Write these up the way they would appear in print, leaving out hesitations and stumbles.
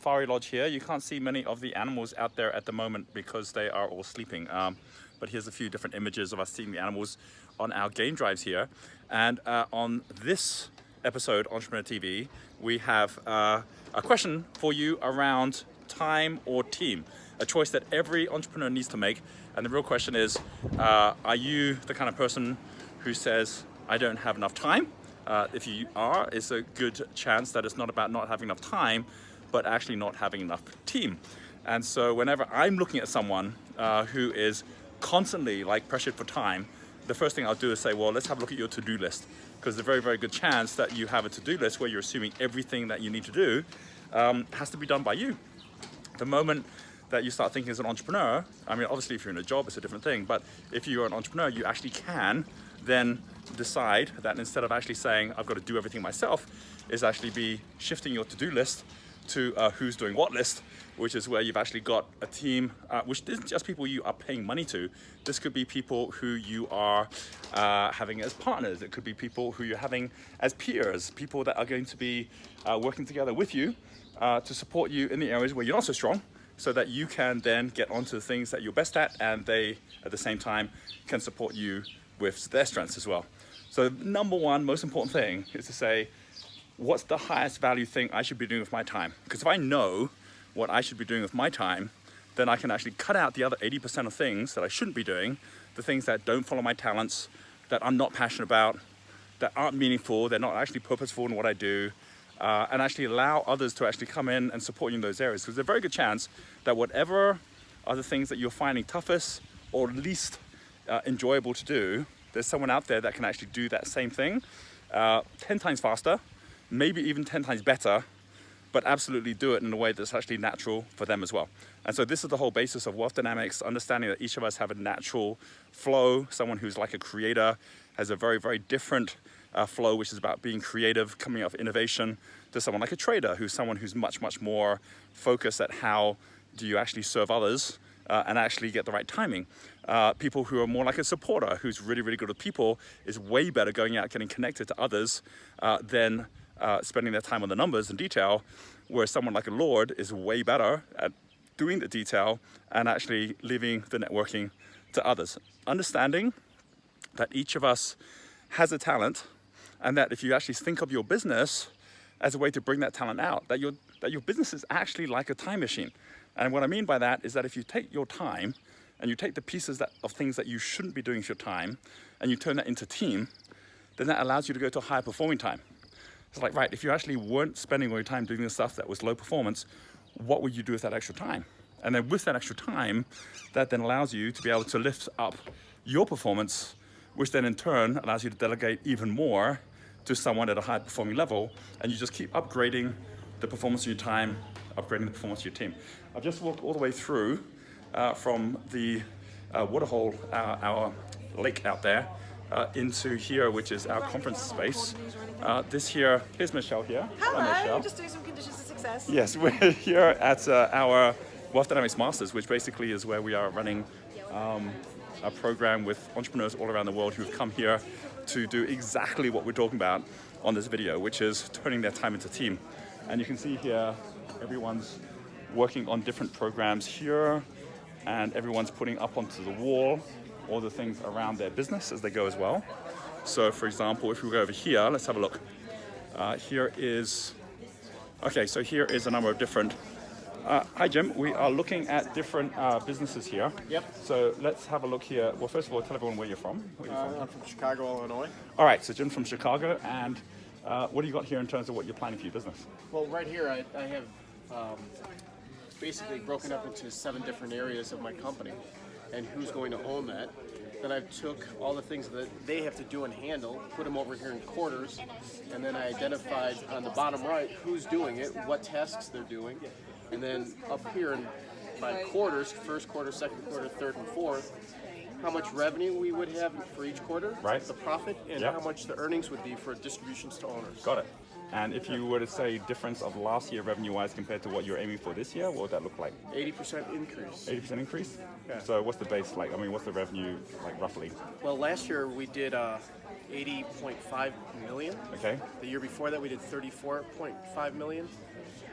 safari lodge here. You can't see many of the animals out there at the moment because they are all sleeping. But here's a few different images of us seeing the animals on our game drives here. And on this episode, Entrepreneur TV, we have a question for you around time or team, a choice that every entrepreneur needs to make. And the real question is, are you the kind of person who says, I don't have enough time? If you are, it's a good chance that it's not about not having enough time, but actually not having enough team. And so whenever I'm looking at someone who is constantly like pressured for time, the first thing I'll do is say, well, let's have a look at your to-do list, because there's a very, very good chance that you have a to-do list where you're assuming everything that you need to do has to be done by you. The moment that you start thinking as an entrepreneur, I mean, obviously if you're in a job, it's a different thing, but if you're an entrepreneur, you actually can then decide that instead of actually saying, I've got to do everything myself, is actually be shifting your to-do list to who's doing what list, which is where you've actually got a team, which isn't just people you are paying money to. This could be people who you are having as partners. It could be people who you're having as peers, people that are going to be working together with you to support you in the areas where you're not so strong, so that you can then get onto the things that you're best at, and they, at the same time, can support you with their strengths as well. So number one, most important thing is to say, what's the highest value thing I should be doing with my time? Because if I know what I should be doing with my time, then I can actually cut out the other 80% of things that I shouldn't be doing, the things that don't follow my talents, that I'm not passionate about, that aren't meaningful, they're not actually purposeful in what I do, and actually allow others to actually come in and support you in those areas. Because there's a very good chance that whatever are the things that you're finding toughest or least enjoyable to do, there's someone out there that can actually do that same thing 10 times faster, maybe even 10 times better, but absolutely do it in a way that's actually natural for them as well. And so this is the whole basis of wealth dynamics, understanding that each of us have a natural flow. Someone who's like a creator has a very, very different flow, which is about being creative, coming up with innovation, to someone like a trader, who's someone who's much, much more focused at how do you actually serve others and actually get the right timing. People who are more like a supporter, who's really, really good with people, is way better going out, getting connected to others than spending their time on the numbers and detail, whereas someone like a Lord is way better at doing the detail and actually leaving the networking to others. Understanding that each of us has a talent, and that if you actually think of your business as a way to bring that talent out, that your business is actually like a time machine. And what I mean by that is that if you take your time and you take the pieces of things that you shouldn't be doing with your time and you turn that into team, then that allows you to go to a higher performing time. It's like, right, if you actually weren't spending all your time doing the stuff that was low performance, what would you do with that extra time? And then with that extra time, that then allows you to be able to lift up your performance, which then in turn allows you to delegate even more to someone at a high performing level, and you just keep upgrading the performance of your time, upgrading the performance of your team. I've just walked all the way through from the waterhole, our lake out there, into here, which is our conference space. Here's Michelle here. Hello, Michelle. just doing some conditions of success. Yes, we're here at our Wealth Dynamics Masters, which basically is where we are running a program with entrepreneurs all around the world who've come here to do exactly what we're talking about on this video, which is turning their time into team. And you can see here, everyone's working on different programs here, and everyone's putting up onto the wall all the things around their business as they go as well. So for example, if we go over here, let's have a look. Here is a number of different, hi Jim, we are looking at different businesses here. Yep. So let's have a look here. Well, first of all, tell everyone where you're from. I'm from Chicago, Illinois. All right, so Jim from Chicago, and what do you got here in terms of what you're planning for your business? Well, right here I have basically broken up into 7 different areas of my company and who's going to own that. Then I took all the things that they have to do and handle, put them over here in quarters, and then I identified on the bottom right who's doing it, what tasks they're doing, and then up here by quarters, first quarter, second quarter, third and fourth, how much revenue we would have for each quarter, right, the profit, and how much the earnings would be for distributions to owners. Got it. And if you were to say difference of last year revenue-wise compared to what you're aiming for this year, what would that look like? 80% increase. 80% increase? Yeah. So what's the base like? I mean, what's the revenue like roughly? Well, last year we did 80.5 million. Okay. The year before that we did 34.5 million.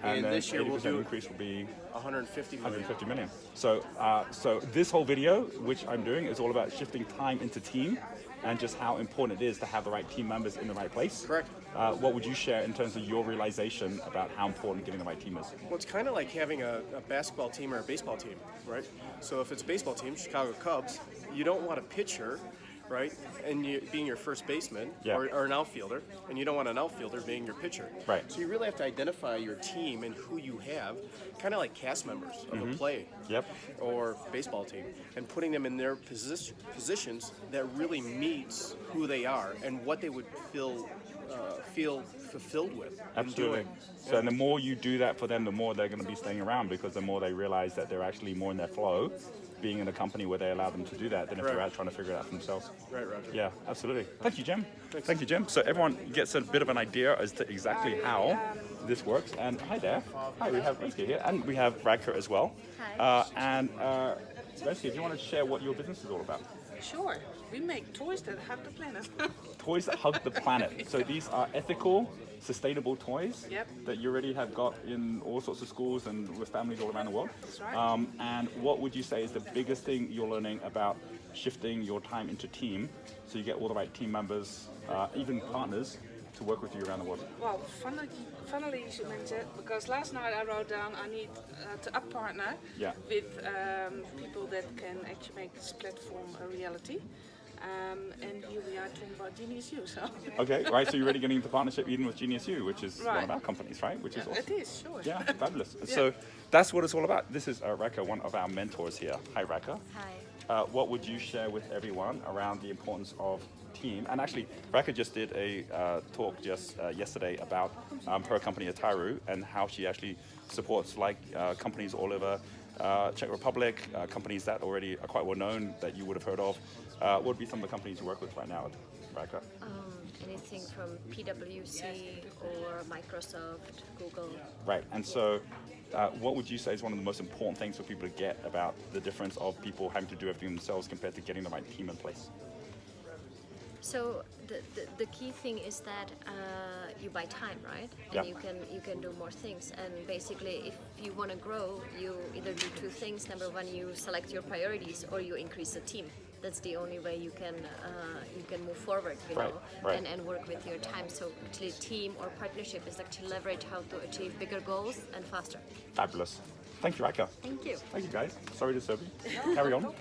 And then this year 80% we'll do increase will be 150 million. 150 million. So, so this whole video, which I'm doing, is all about shifting time into team and just how important it is to have the right team members in the right place. Correct. What would you share in terms of your realization about how important getting the right team is? Well, it's kind of like having a basketball team or a baseball team, right? So if it's a baseball team, Chicago Cubs, you don't want a pitcher, right, and you being your first baseman, Yeah. or an outfielder, and you don't want an outfielder being your pitcher. Right. So you really have to identify your team and who you have, kind of like cast members of a play. Yep. Or baseball team, and putting them in their positions that really meets who they are and what they would feel fulfilled with. Absolutely. In doing. So and the more you do that for them, the more they're going to be staying around, because the more they realize that they're actually more in their flow, being in a company where they allow them to do that, than if they're out trying to figure it out for themselves. Right, Roger. Yeah, absolutely. Thank you, Jim. Thanks. Thank you, Jim. So everyone gets a bit of an idea as to exactly how this works. And hi there. Hi, we have Reski here, and we have Radka as well. Hi. Reski, do you want to share what your business is all about? Sure. We make toys that hug the planet. Toys that hug the planet. So these are ethical, sustainable toys Yep. that you already have got in all sorts of schools and with families all around the world. That's right. And what would you say is the biggest thing you're learning about shifting your time into team, so you get all the right team members, even partners, to work with you around the world? Well, funnily you should mention it, because last night I wrote down I need to up partner Yeah. with people that can actually make this platform a reality. And here we are talking about Genius U. So. Okay, right. So you're already getting into partnership even with Genius U, which is one Right. of our companies, right? Which is awesome. It is, sure. Yeah, fabulous. So that's what it's all about. This is Raka, one of our mentors here. Hi, Raka. Hi. What would you share with everyone around the importance of team? And actually, Raka just did a talk just yesterday about her company Ataru and how she actually supports companies all over Czech Republic, companies that already are quite well known that you would have heard of. What would be some of the companies you work with right now, Raka? Anything from PwC or Microsoft, Google. Right, and so what would you say is one of the most important things for people to get about the difference of people having to do everything themselves compared to getting the right team in place? So the key thing is that you buy time, right? And Yeah. you can do more things. And basically, if you want to grow, you either do two things. Number one, you select your priorities, or you increase the team. That's the only way you can move forward, you Right, know, right. and work with your time. So actually, team or partnership is actually leverage how to achieve bigger goals and faster. Fabulous. Thank you, Raka. Thank you. Thank you, guys. Sorry to disturb you. Carry on.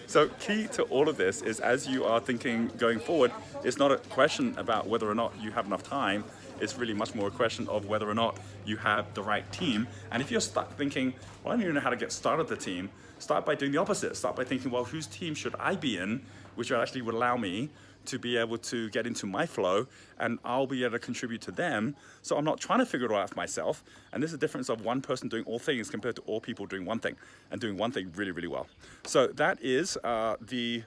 So key to all of this is, as you are thinking going forward, it's not a question about whether or not you have enough time. It's really much more a question of whether or not you have the right team. And if you're stuck thinking, well, I don't even know how to get started the team, start by doing the opposite. Start by thinking, well, whose team should I be in, which actually would allow me to be able to get into my flow, and I'll be able to contribute to them. So I'm not trying to figure it all out for myself. And there's a difference of one person doing all things compared to all people doing one thing, and doing one thing really, really well. So that is the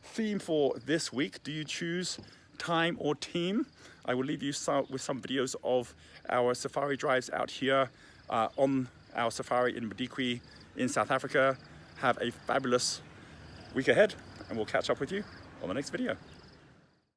theme for this week. Do you choose time or team? I will leave you with some videos of our safari drives out here on our safari in Madikwe in South Africa. Have a fabulous week ahead, and we'll catch up with you on the next video.